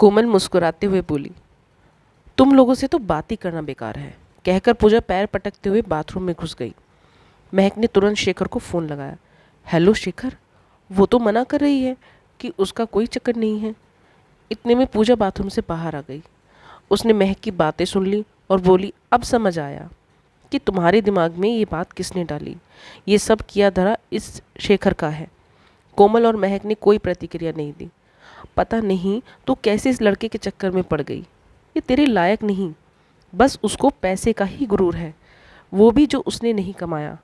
कोमल मुस्कुराते हुए बोली, तुम लोगों से तो बात ही करना बेकार है, कहकर पूजा पैर पटकते हुए बाथरूम में घुस गई। महक ने तुरंत शेखर को फ़ोन लगाया। हेलो शेखर, वो तो मना कर रही है कि उसका कोई चक्कर नहीं है। इतने में पूजा बाथरूम से बाहर आ गई। उसने महक की बातें सुन ली और बोली, अब समझ आया कि तुम्हारे दिमाग में ये बात किसने डाली। ये सब किया धरा इस शेखर का है। कोमल और महक ने कोई प्रतिक्रिया नहीं दी। पता नहीं तू कैसे इस लड़के के चक्कर में पड़ गई। ये तेरे लायक नहीं, बस उसको पैसे का ही गुरूर है, वो भी जो उसने नहीं कमाया।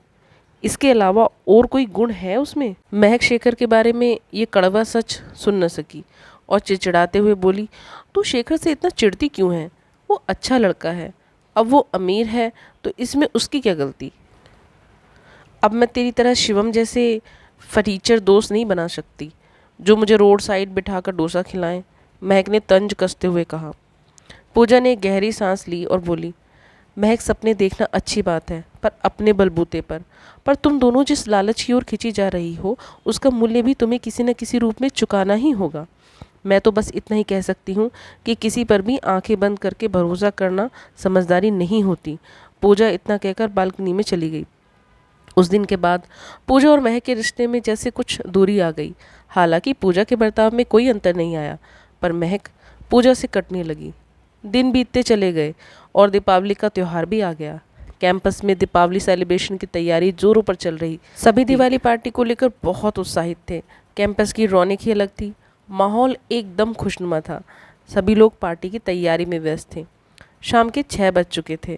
इसके अलावा और कोई गुण है उसमें? महक शेखर के बारे में ये कड़वा सच सुन न सकी और चिड़चिड़ाते हुए बोली, तू शेखर से इतना चिढ़ती क्यों है? वो अच्छा लड़का है, अब वो अमीर है तो इसमें उसकी क्या गलती? अब मैं तेरी तरह शिवम जैसे फटीचर दोस्त नहीं बना सकती जो मुझे रोड साइड बिठाकर डोसा खिलाएं, महक ने तंज कसते हुए कहा। पूजा ने एक गहरी सांस ली और बोली, महक सपने देखना अच्छी बात है, पर अपने बलबूते पर तुम दोनों जिस लालच की ओर खिंची जा रही हो उसका मूल्य भी तुम्हें किसी न किसी रूप में चुकाना ही होगा। मैं तो बस इतना ही कह सकती हूँ कि किसी पर भी आंखें बंद करके भरोसा करना समझदारी नहीं होती। पूजा इतना कहकर बालकनी में चली गई। उस दिन के बाद पूजा और महक के रिश्ते में जैसे कुछ दूरी आ गई। हालांकि पूजा के बर्ताव में कोई अंतर नहीं आया, पर महक पूजा से कटने लगी। दिन बीतते चले गए और दीपावली का त्यौहार भी आ गया। कैंपस में दीपावली सेलिब्रेशन की तैयारी जोरों पर चल रही। सभी दिवाली पार्टी को लेकर बहुत उत्साहित थे। कैंपस की रौनक ही अलग थी। माहौल एकदम खुशनुमा था। सभी लोग पार्टी की तैयारी में व्यस्त थे। शाम के 6 बज चुके थे।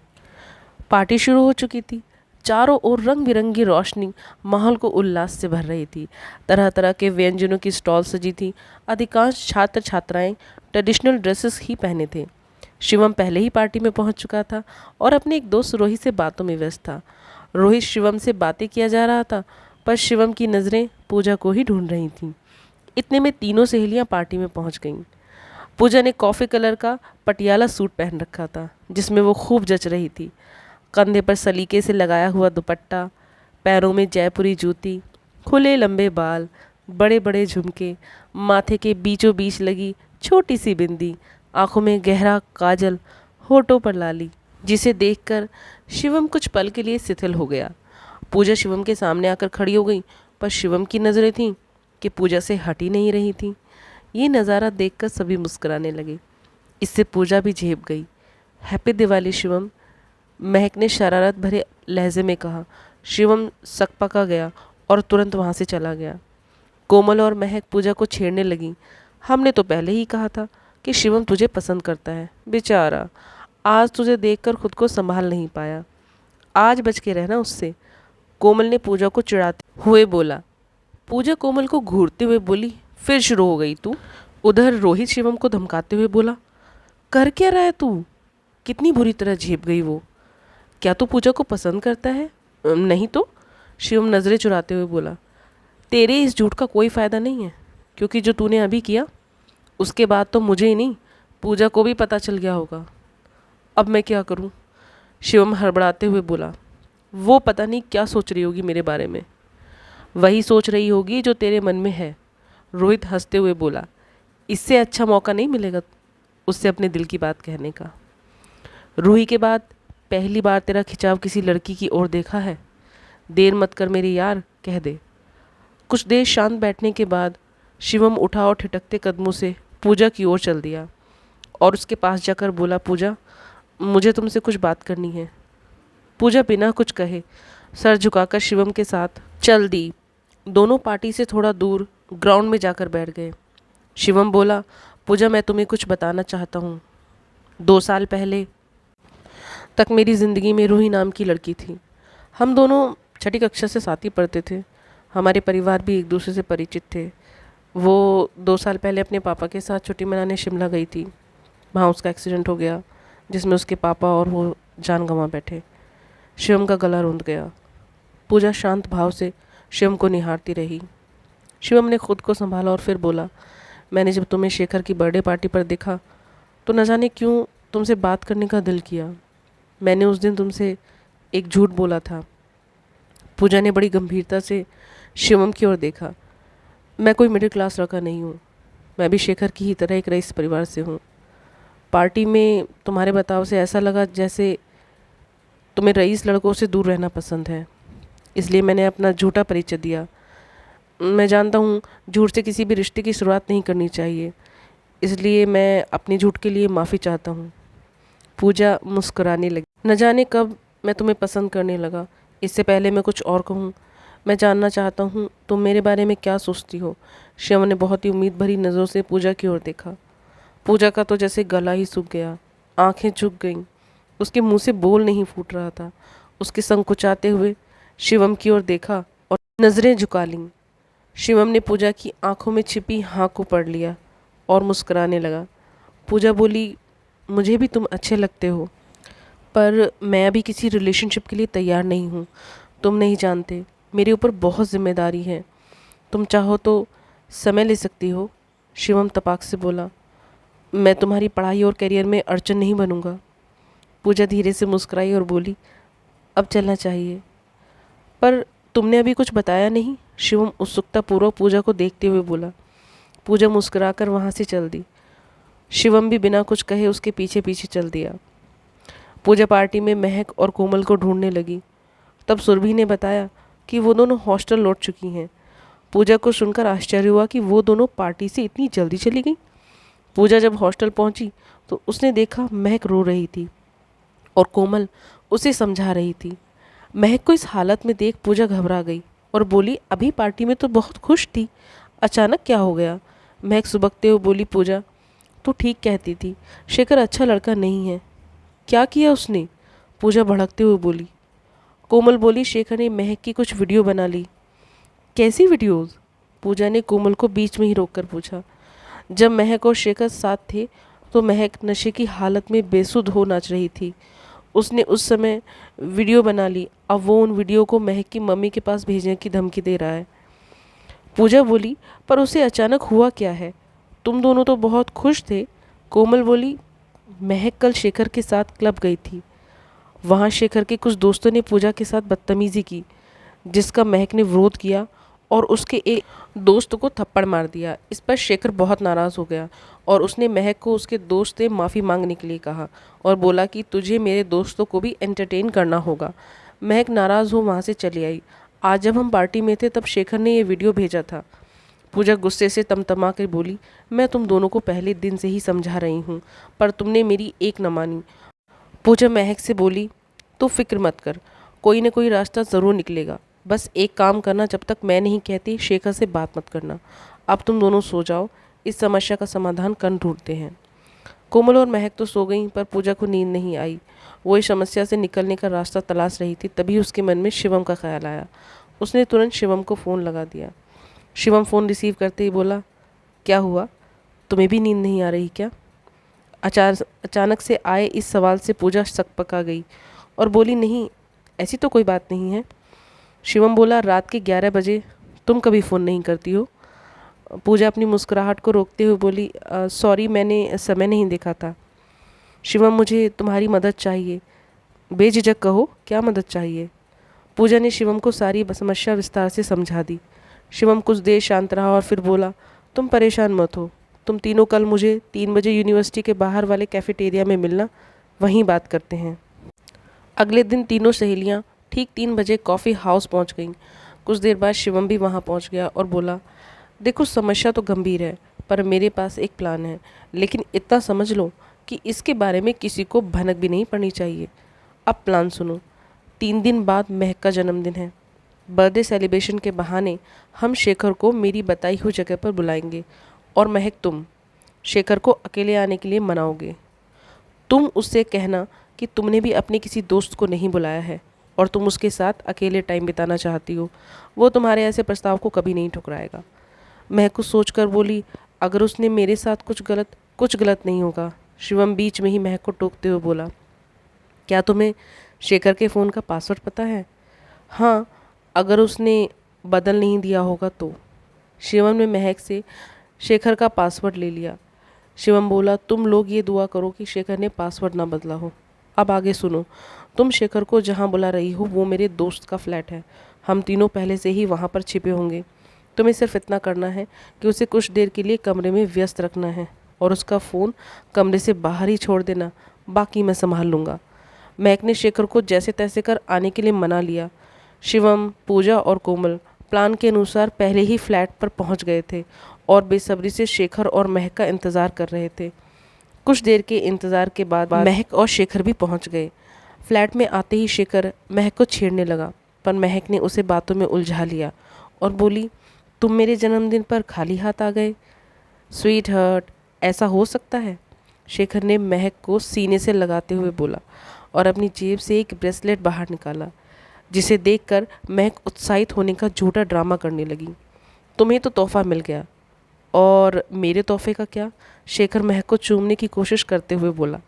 पार्टी शुरू हो चुकी थी। चारों ओर रंग बिरंगी रोशनी माहौल को उल्लास से भर रही थी। तरह तरह के व्यंजनों की स्टॉल सजी थी। अधिकांश छात्र छात्राएं ट्रेडिशनल ड्रेसेस ही पहने थे। शिवम पहले ही पार्टी में पहुंच चुका था और अपने एक दोस्त रोहित से बातों में व्यस्त था। रोहित शिवम से बातें किया जा रहा था, पर शिवम की नज़रें पूजा को ही ढूंढ रही थीं। इतने में तीनों सहेलियां पार्टी में पहुंच गईं। पूजा ने कॉफ़ी कलर का पटियाला सूट पहन रखा था, जिसमें वो खूब जच रही थी। कंधे पर सलीके से लगाया हुआ दुपट्टा, पैरों में जयपुरी जूती, खुले लंबे बाल, बड़े बड़े झुमके, माथे के बीचों बीच लगी छोटी सी बिंदी, आंखों में गहरा काजल, होठों पर लाली, जिसे देखकर शिवम कुछ पल के लिए शिथिल हो गया। पूजा शिवम के सामने आकर खड़ी हो गई, पर शिवम की नज़रें थीं कि पूजा से हट ही नहीं रही थीं। ये नज़ारा देखकर सभी मुस्कुराने लगे। इससे पूजा भी झेप गई। हैप्पी दिवाली शिवम, महक ने शरारत भरे लहजे में कहा। शिवम सकपका गया और तुरंत वहाँ से चला गया। कोमल और महक पूजा को छेड़ने लगी। हमने तो पहले ही कहा था कि शिवम तुझे पसंद करता है, बेचारा आज तुझे देखकर खुद को संभाल नहीं पाया। आज बच के रहना उससे, कोमल ने पूजा को चिढ़ाते हुए बोला। पूजा कोमल को घूरते हुए बोली, फिर शुरू हो गई तू। उधर रोहित शिवम को धमकाते हुए बोला, कर क्या रहा है तू? कितनी बुरी तरह झेप गई वो। क्या तू पूजा को पसंद करता है? नहीं तो, शिवम नज़रें चुराते हुए बोला। तेरे इस झूठ का कोई फ़ायदा नहीं है, क्योंकि जो तूने अभी किया उसके बाद तो मुझे ही नहीं, पूजा को भी पता चल गया होगा। अब मैं क्या करूं? शिवम हड़बड़ाते हुए बोला। वो पता नहीं क्या सोच रही होगी मेरे बारे में। वही सोच रही होगी जो तेरे मन में है, रोहित हंसते हुए बोला। इससे अच्छा मौका नहीं मिलेगा उससे अपने दिल की बात कहने का। रूही के बाद पहली बार तेरा खिंचाव किसी लड़की की ओर देखा है। देर मत कर मेरे यार, कह दे। कुछ देर शांत बैठने के बाद शिवम उठा और ठिठकते कदमों से पूजा की ओर चल दिया और उसके पास जाकर बोला, पूजा, मुझे तुमसे कुछ बात करनी है। पूजा बिना कुछ कहे सर झुकाकर शिवम के साथ चल दी। दोनों पार्टी से थोड़ा दूर ग्राउंड में जाकर बैठ गए। शिवम बोला, पूजा, मैं तुम्हें कुछ बताना चाहता हूँ। 2 साल पहले तक मेरी ज़िंदगी में रूही नाम की लड़की थी। हम दोनों छठी कक्षा से साथ ही पढ़ते थे। हमारे परिवार भी एक दूसरे से परिचित थे। वो 2 साल पहले अपने पापा के साथ छुट्टी मनाने शिमला गई थी। वहाँ उसका एक्सीडेंट हो गया, जिसमें उसके पापा और वो जान गंवा बैठे। शिवम का गला रुंध गया। पूजा शांत भाव से शिवम को निहारती रही। शिवम ने खुद को संभाला और फिर बोला, मैंने जब तुम्हें शेखर की बर्थडे पार्टी पर देखा तो न जाने क्यों तुमसे बात करने का दिल किया। मैंने उस दिन तुमसे एक झूठ बोला था। पूजा ने बड़ी गंभीरता से शिवम की ओर देखा। मैं कोई मिडिल क्लास लड़का नहीं हूँ। मैं भी शेखर की ही तरह एक रईस परिवार से हूँ। पार्टी में तुम्हारे बर्ताव से ऐसा लगा जैसे तुम्हें रईस लड़कों से दूर रहना पसंद है, इसलिए मैंने अपना झूठा परिचय दिया। मैं जानता हूँ झूठ से किसी भी रिश्ते की शुरुआत नहीं करनी चाहिए, इसलिए मैं अपने झूठ के लिए माफ़ी चाहता हूँ। पूजा मुस्कुराने लगी। न जाने कब मैं तुम्हें पसंद करने लगा। इससे पहले मैं कुछ और कहूँ, मैं जानना चाहता हूँ तुम मेरे बारे में क्या सोचती हो। शिवम ने बहुत ही उम्मीद भरी नज़रों से पूजा की ओर देखा। पूजा का तो जैसे गला ही सूख गया, आंखें झुक गईं, उसके मुंह से बोल नहीं फूट रहा था। उसके संकुचाते हुए शिवम की ओर देखा और नज़रें झुका लीं। शिवम ने पूजा की आंखों में छिपी हाँ को पढ़ लिया और मुस्कुराने लगा। पूजा बोली, मुझे भी तुम अच्छे लगते हो, पर मैं अभी किसी रिलेशनशिप के लिए तैयार नहीं हूँ। तुम नहीं जानते, मेरे ऊपर बहुत जिम्मेदारी है। तुम चाहो तो समय ले सकती हो। शिवम तपाक से बोला, मैं तुम्हारी पढ़ाई और करियर में अड़चन नहीं बनूंगा। पूजा धीरे से मुस्कुराई और बोली, अब चलना चाहिए। पर तुमने अभी कुछ बताया नहीं। शिवम उत्सुकतापूर्वक पूजा को देखते हुए बोला। पूजा मुस्कुराकर वहाँ से चल दी। शिवम भी बिना कुछ कहे उसके पीछे पीछे चल दिया। पूजा पार्टी में महक और कोमल को ढूंढने लगी। तब सुरभि ने बताया कि वो दोनों हॉस्टल लौट चुकी हैं। पूजा को सुनकर आश्चर्य हुआ कि वो दोनों पार्टी से इतनी जल्दी चली गई। पूजा जब हॉस्टल पहुंची तो उसने देखा महक रो रही थी और कोमल उसे समझा रही थी। महक को इस हालत में देख पूजा घबरा गई और बोली, अभी पार्टी में तो बहुत खुश थी, अचानक क्या हो गया। महक सुबकते हुए बोली, पूजा तू ठीक कहती थी, शेखर अच्छा लड़का नहीं है। क्या किया उसने? पूजा भड़कते हुए बोली। कोमल बोली, शेखर ने महक की कुछ वीडियो बना ली। कैसी वीडियोस? पूजा ने कोमल को बीच में ही रोककर पूछा। जब महक और शेखर साथ थे तो महक नशे की हालत में बेसुध हो नाच रही थी। उसने उस समय वीडियो बना ली। अब वो उन वीडियो को महक की मम्मी के पास भेजने की धमकी दे रहा है। पूजा बोली, पर उसे अचानक हुआ क्या है? तुम दोनों तो बहुत खुश थे। कोमल बोली, महक कल शेखर के साथ क्लब गई थी। वहाँ शेखर के कुछ दोस्तों ने पूजा के साथ बदतमीजी की, जिसका महक ने विरोध किया और उसके एक दोस्त को थप्पड़ मार दिया। इस पर शेखर बहुत नाराज़ हो गया और उसने महक को उसके दोस्त से माफ़ी मांगने के लिए कहा और बोला कि तुझे मेरे दोस्तों को भी एंटरटेन करना होगा। महक नाराज़ हो वहाँ से चली आई। आज जब हम पार्टी में थे तब शेखर ने ये वीडियो भेजा था। पूजा गुस्से से तमतमा कर बोली, मैं तुम दोनों को पहले दिन से ही समझा रही हूँ, पर तुमने मेरी एक न मानी। पूजा महक से बोली, तो फिक्र मत कर, कोई न कोई रास्ता ज़रूर निकलेगा। बस एक काम करना, जब तक मैं नहीं कहती शेखर से बात मत करना। अब तुम दोनों सो जाओ, इस समस्या का समाधान कल ढूंढते हैं। कोमल और महक तो सो गईं, पर पूजा को नींद नहीं आई। वो इस समस्या से निकलने का रास्ता तलाश रही थी। तभी उसके मन में शिवम का ख्याल आया। उसने तुरंत शिवम को फ़ोन लगा दिया। शिवम फ़ोन रिसीव करते ही बोला, क्या हुआ, तुम्हें भी नींद नहीं आ रही क्या? अचानक से आए इस सवाल से पूजा सकपका गई और बोली, नहीं, ऐसी तो कोई बात नहीं है। शिवम बोला, रात के 11 बजे तुम कभी फ़ोन नहीं करती हो। पूजा अपनी मुस्कुराहट को रोकते हुए बोली, सॉरी, मैंने समय नहीं देखा था। शिवम, मुझे तुम्हारी मदद चाहिए। बेझिझक कहो, क्या मदद चाहिए? पूजा ने शिवम को सारी समस्या विस्तार से समझा दी। शिवम कुछ देर शांत रहा और फिर बोला, तुम परेशान मत हो। तुम तीनों कल मुझे 3 बजे यूनिवर्सिटी के बाहर वाले कैफेटेरिया में मिलना, वहीं बात करते हैं। अगले दिन तीनों सहेलियां ठीक 3 बजे कॉफ़ी हाउस पहुंच गईं। कुछ देर बाद शिवम भी वहां पहुंच गया और बोला, देखो, समस्या तो गंभीर है, पर मेरे पास एक प्लान है। लेकिन इतना समझ लो कि इसके बारे में किसी को भनक भी नहीं पड़नी चाहिए। अब प्लान सुनो। 3 दिन बाद महक का जन्मदिन है। बर्थडे सेलिब्रेशन के बहाने हम शेखर को मेरी बताई हुई जगह पर बुलाएंगे और महक, तुम शेखर को अकेले आने के लिए मनाओगे। तुम उससे कहना कि तुमने भी अपने किसी दोस्त को नहीं बुलाया है और तुम उसके साथ अकेले टाइम बिताना चाहती हो। वो तुम्हारे ऐसे प्रस्ताव को कभी नहीं ठुकराएगा। महक कुछ सोचकर बोली, अगर उसने मेरे साथ कुछ गलत नहीं होगा। शिवम बीच में ही महक को टोकते हुए बोला, क्या तुम्हें शेखर के फ़ोन का पासवर्ड पता है? हाँ, अगर उसने बदल नहीं दिया होगा तो। शिवम ने महक से शेखर का पासवर्ड ले लिया। शिवम बोला, तुम लोग ये दुआ करो कि शेखर ने पासवर्ड ना बदला हो। अब आगे सुनो। तुम शेखर को जहाँ बुला रही हो वो मेरे दोस्त का फ्लैट है। हम तीनों पहले से ही वहाँ पर छिपे होंगे। तुम्हें सिर्फ इतना करना है कि उसे कुछ देर के लिए कमरे में व्यस्त रखना है और उसका फ़ोन कमरे से बाहर ही छोड़ देना, बाकी मैं संभाल लूँगा। महक ने शेखर को जैसे तैसे कर आने के लिए मना लिया। शिवम, पूजा और कोमल प्लान के अनुसार पहले ही फ्लैट पर पहुंच गए थे और बेसब्री से शेखर और महक का इंतज़ार कर रहे थे। कुछ देर के इंतज़ार के बाद महक और शेखर भी पहुंच गए। फ्लैट में आते ही शेखर महक को छेड़ने लगा, पर महक ने उसे बातों में उलझा लिया और बोली, तुम मेरे जन्मदिन पर खाली हाथ आ गए? स्वीट हर्ट, ऐसा हो सकता है? शेखर ने महक को सीने से लगाते हुए बोला और अपनी जेब से एक ब्रेसलेट बाहर निकाला, जिसे देखकर महक उत्साहित होने का झूठा ड्रामा करने लगी। तुम्हें तो तोहफा मिल गया, और मेरे तोहफे का क्या? शेखर महक को चूमने की कोशिश करते हुए बोला।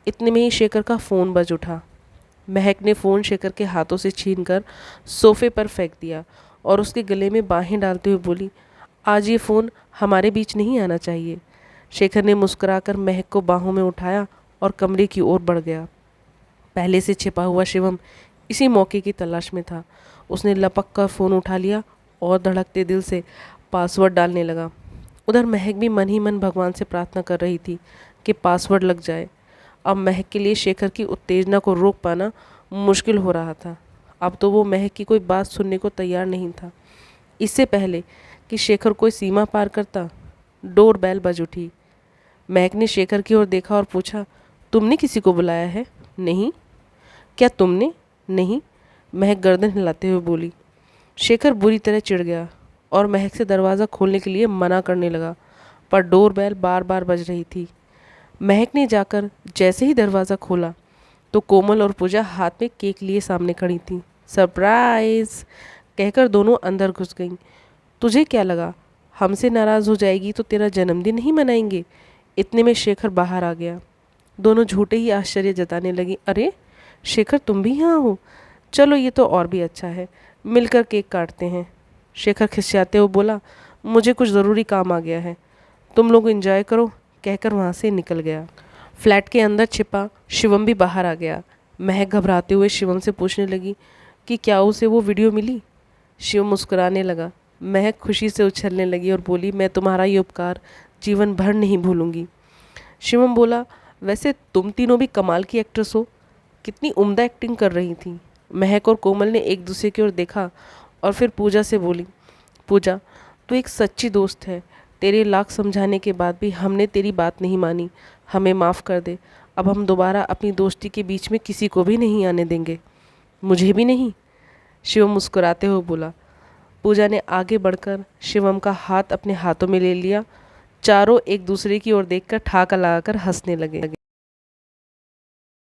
इतने में ही शेखर का फ़ोन बज उठा। महक ने फ़ोन शेखर के हाथों से छीनकर सोफे पर फेंक दिया और उसके गले में बाहें डालते हुए बोली, आज ये फ़ोन हमारे बीच नहीं आना चाहिए। शेखर ने मुस्कुराकर महक को बाहों में उठाया और कमरे की ओर बढ़ गया। पहले से छिपा हुआ शिवम इसी मौके की तलाश में था। उसने लपक कर फ़ोन उठा लिया और धड़कते दिल से पासवर्ड डालने लगा। उधर महक भी मन ही मन भगवान से प्रार्थना कर रही थी कि पासवर्ड लग जाए। अब महक के लिए शेखर की उत्तेजना को रोक पाना मुश्किल हो रहा था। अब तो वो महक की कोई बात सुनने को तैयार नहीं था। इससे पहले कि शेखर कोई सीमा पार करता, डोर बेल बज उठी। महक ने शेखर की ओर देखा और पूछा, तुमने किसी को बुलाया है? नहीं। क्या तुमने? नहीं, महक गर्दन हिलाते हुए बोली। शेखर बुरी तरह चिढ़ गया और महक से दरवाज़ा खोलने के लिए मना करने लगा, पर डोर बेल बार बार बज रही थी। महक ने जाकर जैसे ही दरवाज़ा खोला तो कोमल और पूजा हाथ में केक लिए सामने खड़ी थीं। सरप्राइज़ कहकर दोनों अंदर घुस गईं। तुझे क्या लगा हमसे नाराज़ हो जाएगी तो तेरा जन्मदिन नहीं मनाएंगे? इतने में शेखर बाहर आ गया। दोनों झूठे ही आश्चर्य जताने लगी, अरे शेखर, तुम भी यहाँ हो? चलो ये तो और भी अच्छा है, मिलकर केक काटते हैं। शेखर खिसियाते हुए बोला, मुझे कुछ ज़रूरी काम आ गया है, तुम लोग एंजॉय करो, कहकर वहाँ से निकल गया। फ्लैट के अंदर छिपा शिवम भी बाहर आ गया। महक घबराते हुए शिवम से पूछने लगी कि क्या उसे वो वीडियो मिली? शिवम मुस्कुराने लगा। महक खुशी से उछलने लगी और बोली, मैं तुम्हारा ये उपकार जीवन भर नहीं भूलूंगी। शिवम बोला, वैसे तुम तीनों भी कमाल की एक्ट्रेस हो, कितनी उम्दा एक्टिंग कर रही थी। महक और कोमल ने एक दूसरे की ओर देखा और फिर पूजा से बोली, पूजा तू एक सच्ची दोस्त है, तेरे लाख समझाने के बाद भी हमने तेरी बात नहीं मानी, हमें माफ़ कर दे। अब हम दोबारा अपनी दोस्ती के बीच में किसी को भी नहीं आने देंगे। मुझे भी नहीं, शिवम मुस्कुराते हुए बोला। पूजा ने आगे बढ़कर शिवम का हाथ अपने हाथों में ले लिया। चारों एक दूसरे की ओर देखकर ठहाका लगाकर हंसने लगे।